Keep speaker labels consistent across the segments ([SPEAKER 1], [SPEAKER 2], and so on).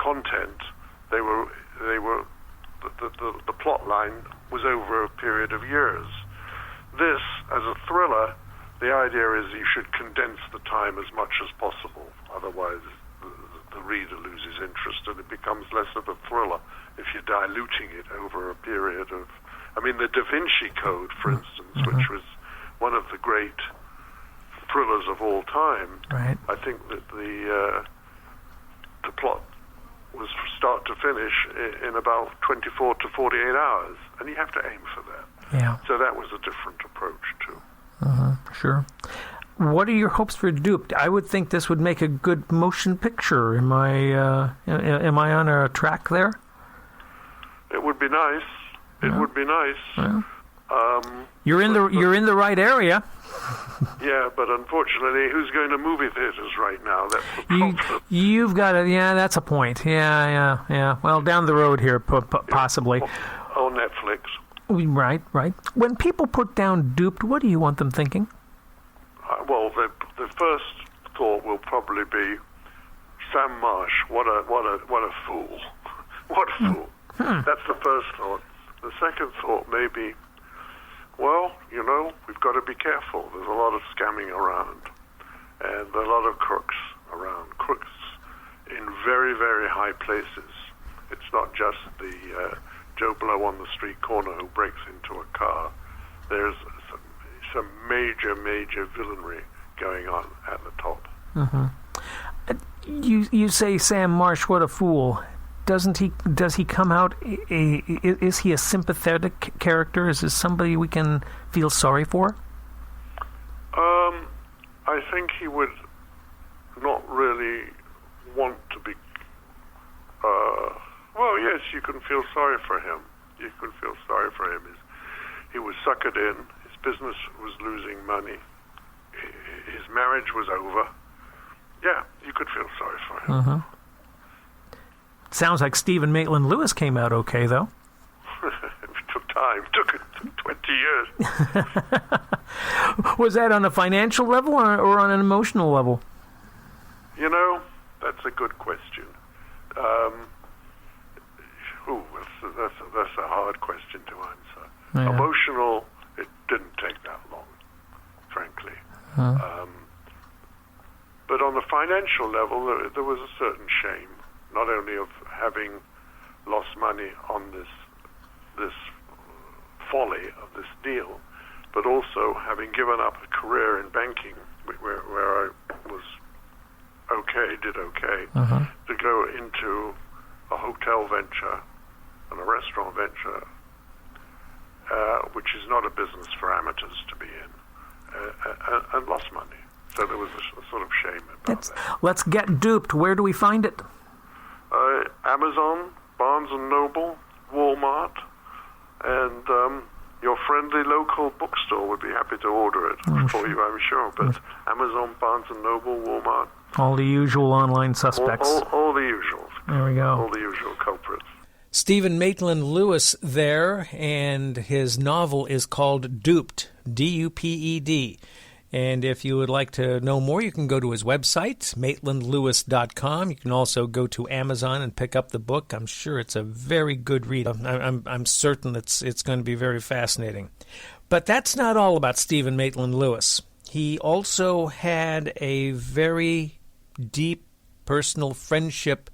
[SPEAKER 1] content, the plot line was over a period of years. This, as a thriller, the idea is you should condense the time as much as possible. Otherwise, the reader loses interest and it becomes less of a thriller if you're diluting it over a period of... I mean, the Da Vinci Code, for instance, which was one of the great thrillers of all time,
[SPEAKER 2] right.
[SPEAKER 1] I think that the plot was from start to finish in about 24 to 48 hours, and you have to aim for that.
[SPEAKER 2] Yeah.
[SPEAKER 1] So that was a different approach, too.
[SPEAKER 2] Sure. What are your hopes for Duped? I would think this would make a good motion picture. Am I on a track there?
[SPEAKER 1] It would be nice. It would be nice.
[SPEAKER 2] Yeah. You're in the right area.
[SPEAKER 1] Yeah, but unfortunately, who's going to movie theaters right now? That's the problem.
[SPEAKER 2] You've got to. Yeah, that's a point. Yeah. Well, down the road here, possibly.
[SPEAKER 1] Or Netflix.
[SPEAKER 2] Right. When people put down Duped, what do you want them thinking?
[SPEAKER 1] Well, the first thought will probably be Sam Marsh. What a fool! What a fool! That's the first thought. The second thought may be, well, we've got to be careful. There's a lot of scamming around, and a lot of crooks around. Crooks in very, very high places. It's not just the Joe Blow on the street corner who breaks into a car. There's some major villainy going on at the top.
[SPEAKER 2] You say Sam Marsh, what a fool. Does he come out? Is he a sympathetic character? Is this somebody we can feel sorry for?
[SPEAKER 1] I think he would not really want to be. Well, yes, you can feel sorry for him. You can feel sorry for him. He was suckered in. His business was losing money. His marriage was over. Yeah, you could feel sorry for him.
[SPEAKER 2] Sounds like Stephen Maitland-Lewis came out okay, though.
[SPEAKER 1] It took time. It took 20 years.
[SPEAKER 2] Was that on a financial level or on an emotional level?
[SPEAKER 1] That's a good question. That's a hard question to answer. Yeah. Emotional, it didn't take that long, frankly. But on the financial level, there was a certain shame, not only of having lost money on this folly of this deal, but also having given up a career in banking where I was did okay, to go into a hotel venture and a restaurant venture, which is not a business for amateurs to be in, and lost money. So there was a sort of shame about that.
[SPEAKER 2] Let's get Duped. Where do we find it?
[SPEAKER 1] Amazon, Barnes & Noble, Walmart, and your friendly local bookstore would be happy to order it for you, I'm sure. But Amazon, Barnes & Noble, Walmart.
[SPEAKER 2] All the usual online suspects.
[SPEAKER 1] All the usual.
[SPEAKER 2] There we go.
[SPEAKER 1] All the usual culprits.
[SPEAKER 2] Stephen Maitland-Lewis there, and his novel is called Duped, D-U-P-E-D. And if you would like to know more, you can go to his website, maitlandlewis.com. You can also go to Amazon and pick up the book. I'm sure it's a very good read. I'm certain it's going to be very fascinating. But that's not all about Stephen Maitland-Lewis. He also had a very deep personal friendship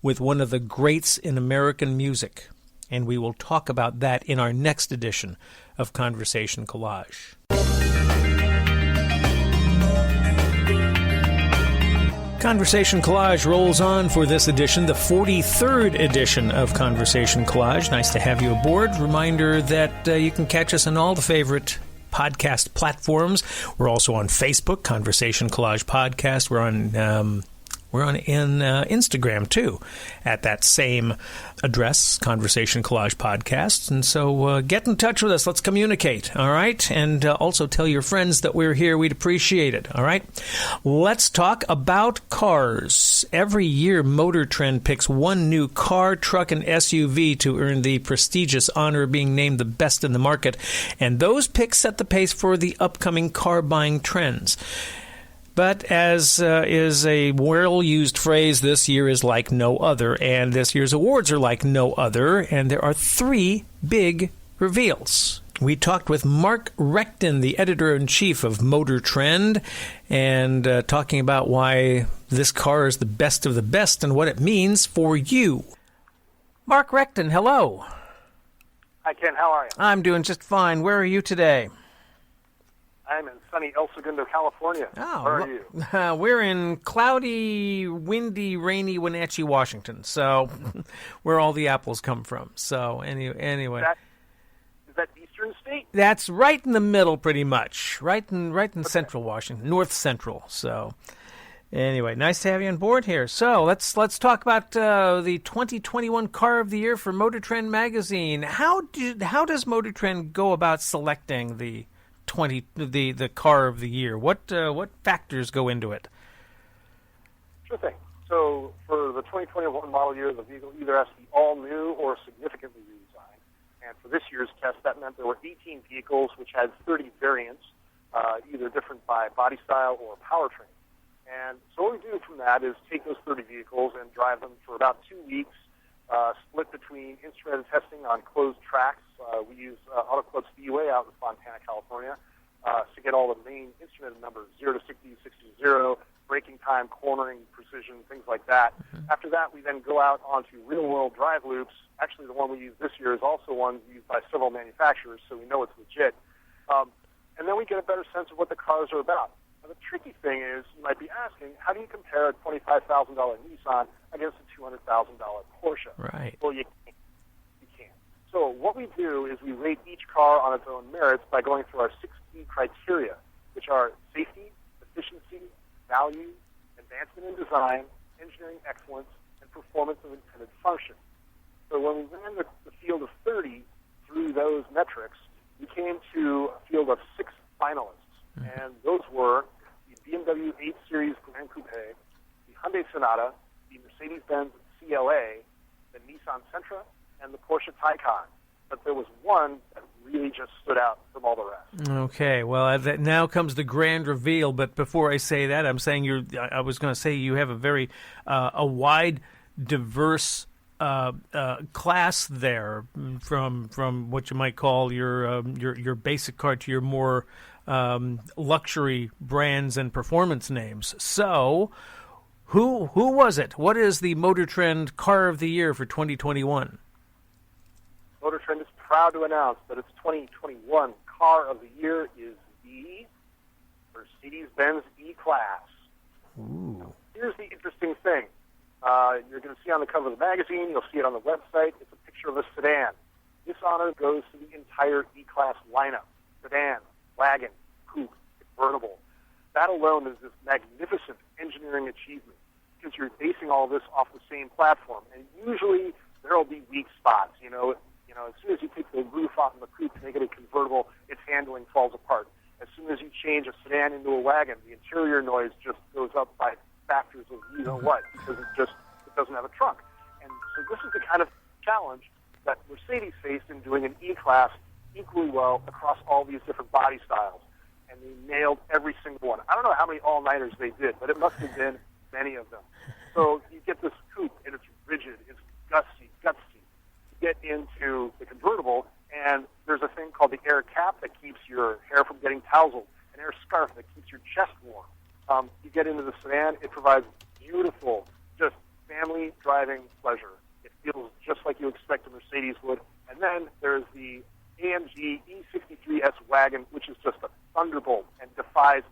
[SPEAKER 2] with one of the greats in American music. And we will talk about that in our next edition of Conversation Collage. Conversation Collage rolls on for this edition, the 43rd edition of Conversation Collage. Nice to have you aboard. Reminder that you can catch us on all the favorite podcast platforms. We're also on Facebook, Conversation Collage Podcast. We're on Instagram, too, at that same address, Conversation Collage Podcast. And so get in touch with us. Let's communicate, all right? And also tell your friends that we're here. We'd appreciate it, all right? Let's talk about cars. Every year, Motor Trend picks one new car, truck, and SUV to earn the prestigious honor of being named the best in the market. And those picks set the pace for the upcoming car buying trends. But as is a well-used phrase, this year is like no other, and this year's awards are like no other, and there are 3 big reveals. We talked with Mark Recton, the editor-in-chief of Motor Trend, and talking about why this car is the best of the best and what it means for you. Mark Recton, hello.
[SPEAKER 3] Hi, Ken. How are you?
[SPEAKER 2] I'm doing just fine. Where are you today?
[SPEAKER 3] I'm in sunny El Segundo, California.
[SPEAKER 2] Oh,
[SPEAKER 3] where are you?
[SPEAKER 2] We're in cloudy, windy, rainy Wenatchee, Washington. So, where all the apples come from. So, anyway.
[SPEAKER 3] Is that Eastern State?
[SPEAKER 2] That's right in the middle, pretty much. Right in Central Washington, North Central. So, anyway, nice to have you on board here. So, let's talk about the 2021 Car of the Year for Motor Trend magazine. How does Motor Trend go about selecting the Car of the Year? What factors go into it?
[SPEAKER 3] Sure thing. So, for the 2021 model year, the vehicle either has to be all new or significantly redesigned. And for this year's test, that meant there were 18 vehicles, which had 30 variants, either different by body style or powertrain. And so what we do from that is take those 30 vehicles and drive them for about 2 weeks, split between instrumented testing on closed tracks. We use Auto Club Speedway out in Fontana, California, to get all the main instrumented numbers, 0 to 60, 60 to 0, braking time, cornering, precision, things like that. Mm-hmm. After that, we then go out onto real-world drive loops. Actually, the one we use this year is also one used by several manufacturers, so we know it's legit. And then we get a better sense of what the cars are about. Now, the tricky thing is, you might be asking, how do you compare a $25,000 Nissan against a $200,000 Porsche?
[SPEAKER 2] Right.
[SPEAKER 3] Well, you can't. So what we do is we rate each car on its own merits by going through our 6 key criteria, which are safety, efficiency, value, advancement in design, engineering excellence, and performance of intended function. So when we ran the field of 30 through those metrics, we came to a field of 6 finalists. Mm-hmm. And those were the BMW 8 Series Grand Coupe, the Hyundai Sonata, the Mercedes-Benz CLA, the Nissan Sentra, and the Porsche Taycan. But there was one that really just stood out from all the rest.
[SPEAKER 2] Okay, well, now comes the grand reveal. But before I say that, I'm saying I was going to say you have a very a wide, diverse class there, from what you might call your basic car to your more luxury brands and performance names. So, who was it? What is the Motor Trend Car of the Year for 2021?
[SPEAKER 3] Motor Trend is proud to announce that its 2021 Car of the Year is the Mercedes-Benz E-Class.
[SPEAKER 2] Ooh.
[SPEAKER 3] Now, here's the interesting thing. You're going to see on the cover of the magazine, you'll see it on the website, it's a picture of a sedan. This honor goes to the entire E-Class lineup: sedan, wagon, coupe, convertible. That alone is this magnificent engineering achievement, because you're basing all this off the same platform. And usually there will be weak spots. You know, as soon as you take the roof off of the coupe to make it a convertible, its handling falls apart. As soon as you change a sedan into a wagon, the interior noise just goes up by factors of you know what, because it doesn't have a trunk. And so this is the kind of challenge that Mercedes faced in doing an E-Class equally well across all these different body styles. And they nailed every single one. I don't know how many all-nighters they did, but it must have been many of them. So you get this coupe, and it's rigid, it's gutsy. You get into the convertible, and there's a thing called the air cap that keeps your hair from getting tousled, an air scarf that keeps your chest warm. You get into the sedan, it provides beautiful, just family driving pleasure. It feels just like you expect a Mercedes would. And then there's the AMG E63S wagon, which is just a thunderbolt and defies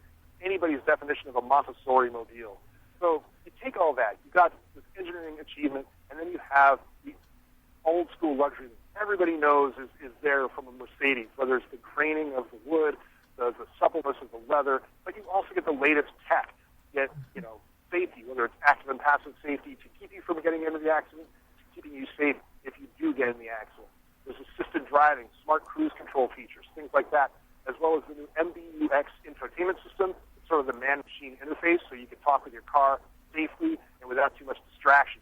[SPEAKER 3] anybody's definition of a Montessori mobile. So you take all that, you got this engineering achievement, and then you have the old school luxury that everybody knows is there from a Mercedes, whether it's the graining of the wood, the suppleness of the leather, but you also get the latest tech. You get, safety, whether it's active and passive safety to keep you from getting into the accident, to keeping you safe if you do get in the accident. There's assisted driving, smart cruise control features, things like that, as well as the new MBUX infotainment system. It's sort of the man-machine interface, so you can talk with your car safely and without too much distraction.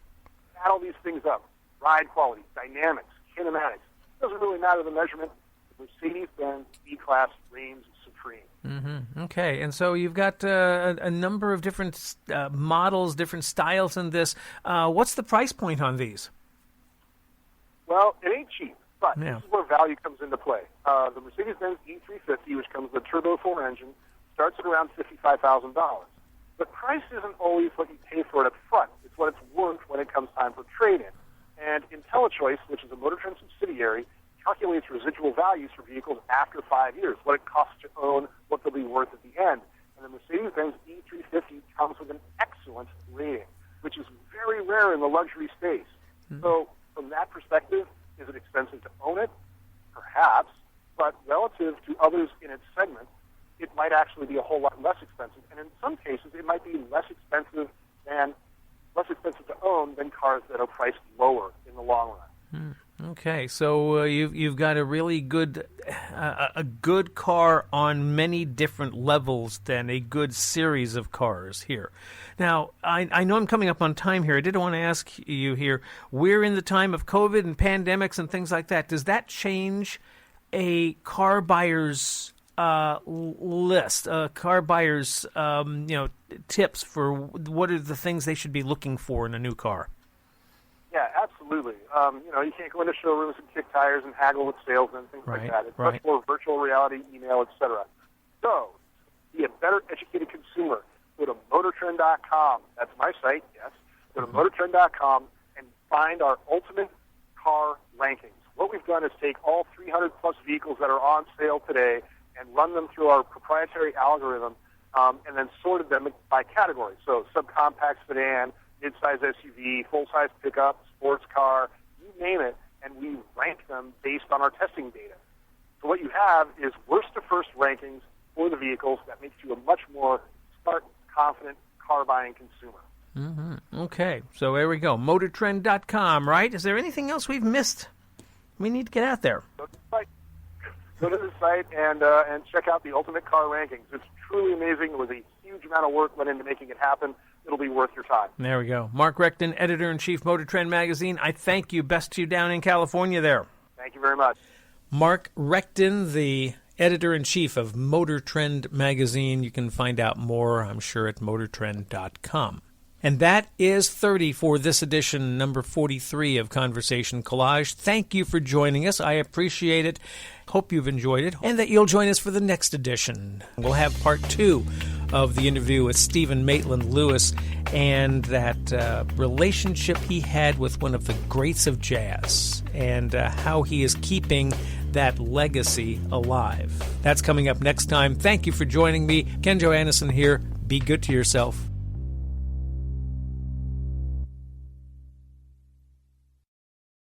[SPEAKER 3] Add all these things up: ride quality, dynamics, kinematics. It doesn't really matter the measurement. The Mercedes-Benz E-Class reigns supreme.
[SPEAKER 2] Mm-hmm. Okay, and so you've got a number of different models, different styles in this. What's the price point on these?
[SPEAKER 3] Well, it ain't cheap, but
[SPEAKER 2] Yeah.
[SPEAKER 3] this is where value comes into play. The Mercedes-Benz E350, which comes with a turbo 4 engine, starts at around $55,000. But price isn't always what you pay for it up front. It's what it's worth when it comes time for trade-in. And IntelliChoice, which is a Motor Trend subsidiary, calculates residual values for vehicles after 5 years, what it costs to own, what they'll be worth at the end. And the Mercedes-Benz E350 comes with an excellent rating, which is very rare in the luxury space. Mm-hmm. So from that perspective, is it expensive to own it? Perhaps, but relative to others in its segment, it might actually be a whole lot less expensive. And in some cases, it might be less expensive to own than cars that are priced lower in the long run.
[SPEAKER 2] Okay, so you've got a really good car on many different levels than a good series of cars here. Now, I know I'm coming up on time here. I did want to ask you here, we're in the time of COVID and pandemics and things like that. Does that change a car buyer's list, car buyers' tips for what are the things they should be looking for in a new car?
[SPEAKER 3] Yeah, absolutely. You can't go into showrooms and kick tires and haggle with salesmen and things like that. It's much more virtual reality, email, etc. So, be a better educated consumer. Go to MotorTrend.com. That's my site, yes. Go to MotorTrend.com and find our ultimate car rankings. What we've done is take all 300-plus vehicles that are on sale today and run them through our proprietary algorithm and then sorted them by category. So subcompact sedan, mid-size SUV, full-size pickup, sports car, you name it, and we rank them based on our testing data. So what you have is worst-to-first rankings for the vehicles that makes you a much more smart, confident car-buying consumer.
[SPEAKER 2] Mm-hmm. Okay, so there we go. MotorTrend.com, right? Is there anything else we've missed? We need to get out there.
[SPEAKER 3] Go to the site and check out the Ultimate Car Rankings. It's truly amazing. It was a huge amount of work went into making it happen. It'll be worth your time.
[SPEAKER 2] There we go. Mark Recton, Editor-in-Chief, Motor Trend Magazine. I thank you. Best to you down in California there.
[SPEAKER 3] Thank you very much.
[SPEAKER 2] Mark Recton, the Editor-in-Chief of Motor Trend Magazine. You can find out more, I'm sure, at motortrend.com. And that is 30 for this edition, number 43 of Conversation Collage. Thank you for joining us. I appreciate it. Hope you've enjoyed it and that you'll join us for the next edition. We'll have part 2 of the interview with Stephen Maitland-Lewis and that relationship he had with one of the greats of jazz and how he is keeping that legacy alive. That's coming up next time. Thank you for joining me. Ken Johannesson here. Be good to yourself.